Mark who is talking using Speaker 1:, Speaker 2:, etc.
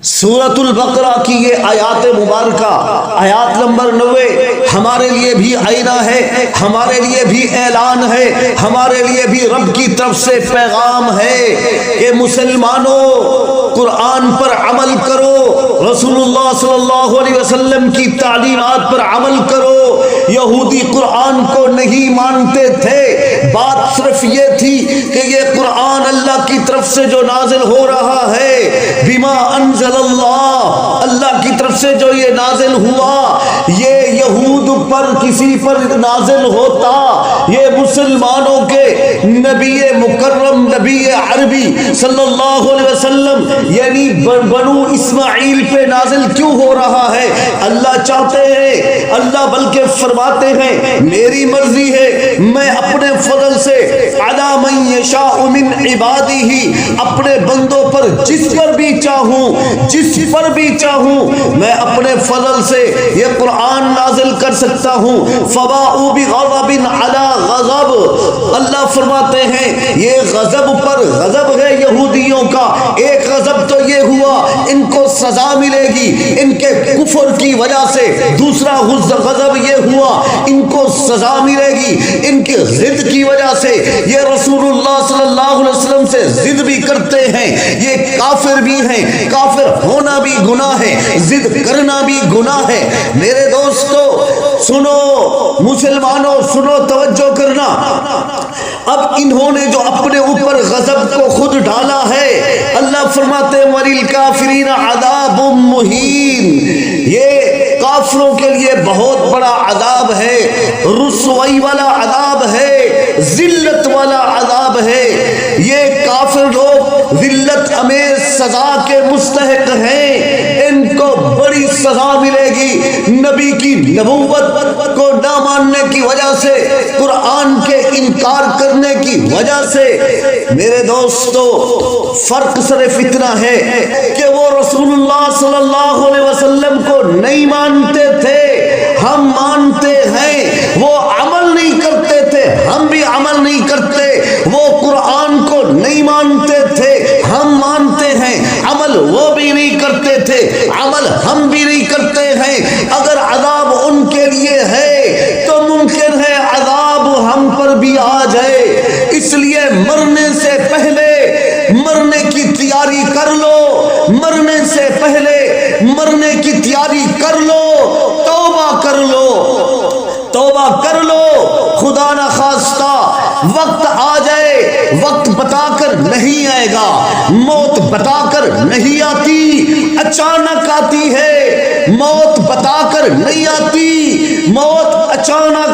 Speaker 1: سورۃ البقرہ کی یہ آیات مبارکہ، آیات نمبر 90 ہمارے لیے بھی آئینہ ہے، ہمارے لیے بھی اعلان ہے، ہمارے لیے بھی رب کی طرف سے پیغام ہے کہ مسلمانوں قرآن پر عمل کرو، رسول اللہ صلی اللہ علیہ وسلم کی تعلیمات پر عمل کرو۔ یہودی قرآن کو نہیں مانتے تھے، بات صرف یہ تھی کہ یہ قرآن اللہ کی طرف سے جو نازل ہو رہا ہے، بما انزل اللہ، اللہ کی طرف سے جو یہ نازل ہوا، یہ یہود پر کسی پر نازل ہوتا، یہ مسلمانوں کے نبی مکرم نبی عربی صلی اللہ علیہ وسلم یعنی بنو اسماعیل پہ نازل کیوں ہو رہا ہے؟ اللہ چاہتے ہیں، اللہ بلکہ فرماتے ہیں میری مرضی ہے، میں اپنے فضل سے علی من یشاء من عبادہ، اپنے بندوں پر جس پر بھی چاہوں، جس پر بھی چاہوں میں اپنے فضل سے یہ قرآن نازل کر سکتا ہوں۔ فباءوا بغضب علی غضب، اللہ فرماتے ہیں یہ غضب پر غضب ہے یہودیوں کا۔ ایک غضب تو یہ ہوا ان کو سزا ملے گی ان کے کفر کی وجہ سے، دوسرا غضب یہ ہوا ان کو سزا ملے گی ان کی ضد کی وجہ سے۔ یہ رسول اللہ صلی اللہ علیہ وسلم سے ضد بھی کرتے ہیں، یہ کافر بھی ہیں، کافر ہونا بھی گناہ ہے، ضد کرنا بھی گناہ ہے۔ میرے دوستو سنو، مسلمانوں سنو، توجہ کرنا۔ اب انہوں نے جو اپنے اوپر غضب کو خود ڈالا ہے، اللہ فرماتے ہیں وَلِلْكَافِرِينَ عَذَابٌ مُّهِينٌ، یہ کافروں کے لیے بہت بڑا عذاب ہے، رسوائی والا عذاب ہے، ذلت والا عذاب ہے۔ یہ کافر لوگ ذلت امیز سزا کے مستحق ہیں، ان کو بڑی سزا ملے گی نبی کی نبوت کو نہ ماننے کی وجہ سے، قرآن کے انکار کرنے کی وجہ سے۔ میرے دوستو فرق صرف اتنا ہے کہ وہ رسول اللہ صلی اللہ علیہ وسلم کو نہیں مانتے تھے، ہم مانتے ہیں، وہ عمل نہیں کرتے تھے، ہم بھی عمل نہیں کرتے، وہ قرآن کو نہیں مانتے تھے، ہم مانتے ہیں، عمل وہ بھی نہیں کرتے تھے، عمل ہم بھی نہیں کرتے ہیں۔ اگر عذاب ان کے لیے ہے تو ممکن ہے عذاب ہم پر بھی آ جائے، اس لیے مرنے سے پہلے مرنے کی تیاری کر لو، مرنے سے پہلے مرنے کی تیاری کر لو، توبہ کر لو، توبہ کر لو۔ خدا نہ خواستہ وقت آ جائے، وقت بتا کر نہیں آئے گا، موت بتا کر نہیں آتی، اچانک آتی ہے، موت بتا کر نہیں آتی، موت اچانک